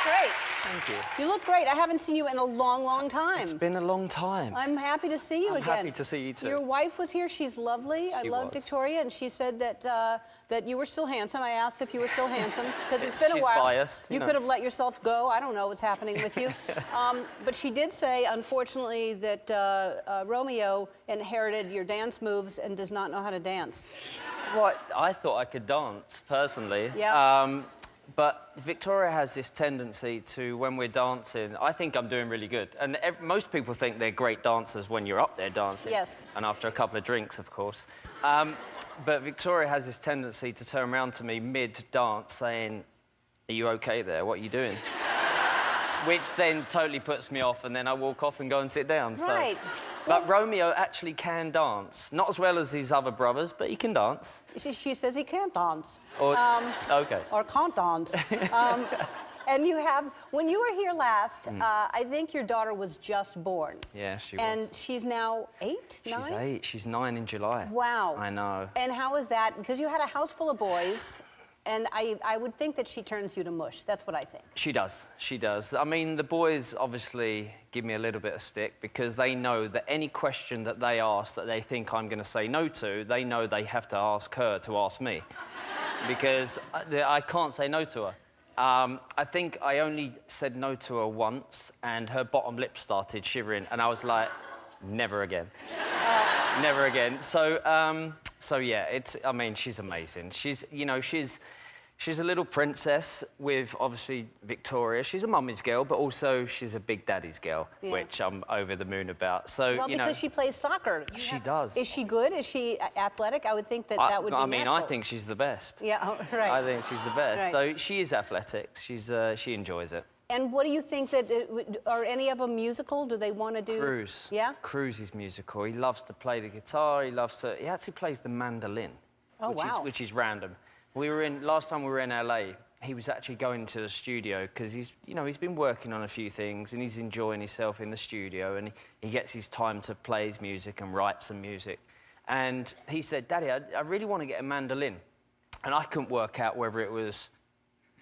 great. Thank you. You look great. I haven't seen you in a long, long time. It's been a long time. I'm happy to see you again. I'm happy to see you too. Your wife was here. She's lovely. I love was. Victoria, and she said that that you were still handsome. I asked if you were still handsome because it's been a while. She's biased. You could have let yourself go. I don't know what's happening with you. But she did say, unfortunately, that Romeo inherited your dance moves and does not know how to dance. Well, I thought I could dance, personally. Yeah. But Victoria has this tendency to, when we're dancing, I think I'm doing really good. And most people think they're great dancers when you're up there dancing. Yes. And after a couple of drinks, of course. But Victoria has this tendency to turn around to me mid-dance saying, "Are you okay there? What are you doing?" Which then totally puts me off, and then I walk off and go and sit down. Right. So. But Romeo actually can dance. Not as well as his other brothers, but he can dance. She says he can't dance. Or, OK. Or can't dance. And you have, when you were here last, I think your daughter was just born. Yeah, she was. And she's now 8, 9? She's 8. She's 9 in July. Wow. I know. And how is that? Because you had a house full of boys. And I would think that she turns you to mush. That's what I think. She does. She does. I mean, the boys obviously give me a little bit of stick because they know that any question that they ask that they think I'm going to say no to, they know they have to ask her to ask me. Because I can't say no to her. I think I only said no to her once, and her bottom lip started shivering, and I was like, never again. Never again. So yeah, I mean, she's amazing. She's a little princess with, obviously, Victoria. She's a mummy's girl, but also she's a big daddy's girl, which I'm over the moon about. So, well, because she plays soccer. She does. Is she good? Is she athletic? I would think that that would be natural. I think she's the best. Yeah, right. I think she's the best. Right. So she is athletic. She enjoys it. And what do you think that, are any of them musical? Do they want to do? Cruz. Yeah? Cruz is musical. He loves to play the guitar. He actually plays the mandolin. Oh, Which is random. Last time we were in LA, he was actually going to the studio because he's been working on a few things and he's enjoying himself in the studio, and he gets his time to play his music and write some music. And he said, "Daddy, I really want to get a mandolin." And I couldn't work out whether it was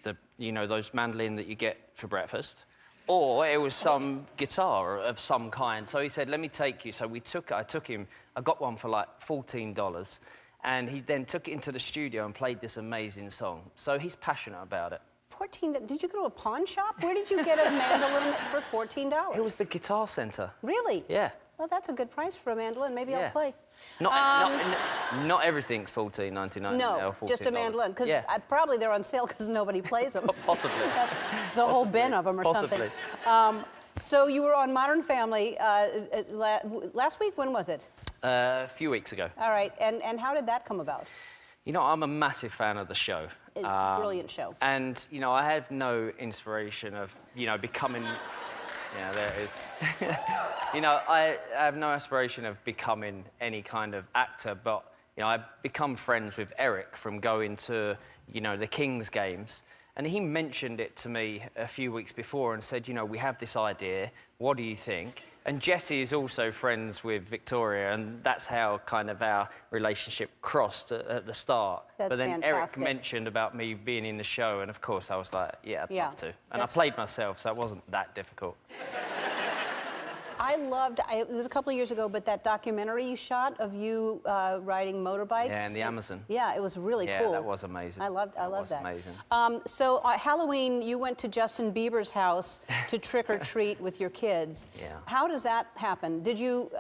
those mandolin that you get for breakfast, or it was some guitar of some kind. So he said, "Let me take you." So I took him. I got one for like $14. And he then took it into the studio and played this amazing song. So he's passionate about it. 14? Did you go to a pawn shop? Where did you get a mandolin for $14? It was the Guitar Center. Really? Yeah. Well, that's a good price for a mandolin. Maybe I'll play. Not everything's $14.99. No, just a mandolin. Because probably they're on sale because nobody plays them. Possibly. It's a whole bin of them or something. So you were on Modern Family last week. When was it? A few weeks ago. All right. And how did that come about? I'm a massive fan of the show. Brilliant show. And, I have no inspiration of, becoming... Yeah, there it is. I have no aspiration of becoming any kind of actor, but, I've become friends with Eric from going to, the Kings games. And he mentioned it to me a few weeks before and said, we have this idea, what do you think? And Jesse is also friends with Victoria, and that's how kind of our relationship crossed at the start. That's but then fantastic. Eric mentioned about me being in the show, and of course I was like, yeah, I'd love to. And I played myself, so it wasn't that difficult. I loved, it was a couple of years ago, but that documentary you shot of you riding motorbikes. Yeah, in the Amazon. Yeah, it was really cool. Yeah, that was amazing. I loved that. That was amazing. So Halloween, you went to Justin Bieber's house to trick or treat with your kids. Yeah. How does that happen? Did you,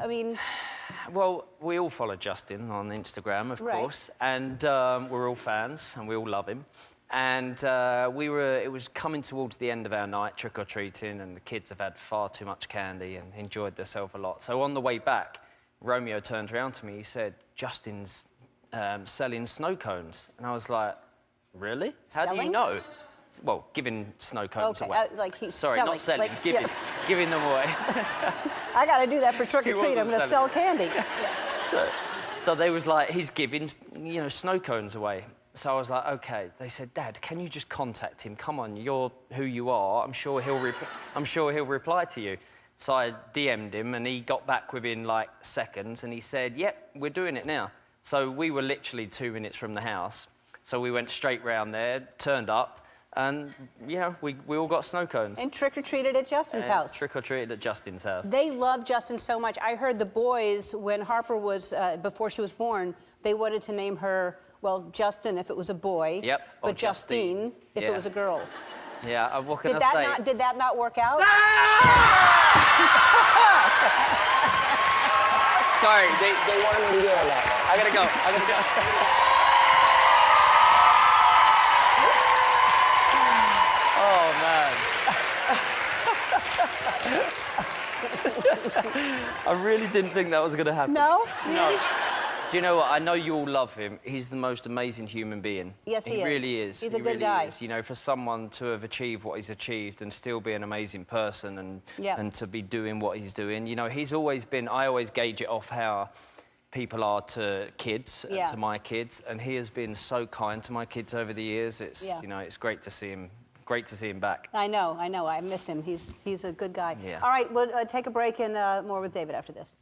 Well, we all follow Justin on Instagram, of course, and we're all fans, and we all love him. And it was coming towards the end of our night, trick-or-treating, and the kids have had far too much candy and enjoyed themselves a lot. So on the way back, Romeo turned around to me, he said, "Justin's selling snow cones." And I was like, "Really? How do you know?" Well, giving snow cones away. Like he's Sorry, selling, not selling, like, giving them away. I got to do that for trick-or-treat. I'm going to sell candy. So they was like, he's giving, snow cones away. So I was like, OK. They said, "Dad, can you just contact him? Come on, you're who you are. I'm sure he'll reply to you." So I DM'd him, and he got back within, like, seconds, and he said, "Yep, we're doing it now." So we were literally 2 minutes from the house. So we went straight round there, turned up, And, you know, we all got snow cones. And trick-or-treated at Justin's house. Trick-or-treated at Justin's house. They love Justin so much. I heard the boys, when Harper was, before she was born, they wanted to name her, well, Justin if it was a boy. Yep. But Justine if it was a girl. Yeah, what can I say? Did that not work out? Sorry, they wanted me to do it. I gotta go. Oh, man. I really didn't think that was gonna happen. No? No. Do you know what? I know you all love him. He's the most amazing human being. Yes, he is. He really is. He's a good guy. Is. You know, for someone to have achieved what he's achieved and still be an amazing person and to be doing what he's doing, you know, he's always been. I always gauge it off how people are to kids, to my kids, and he has been so kind to my kids over the years. It's you know, it's great to see him. Great to see him back. I know. I missed him. He's a good guy. Yeah. All right, we'll take a break and more with David after this.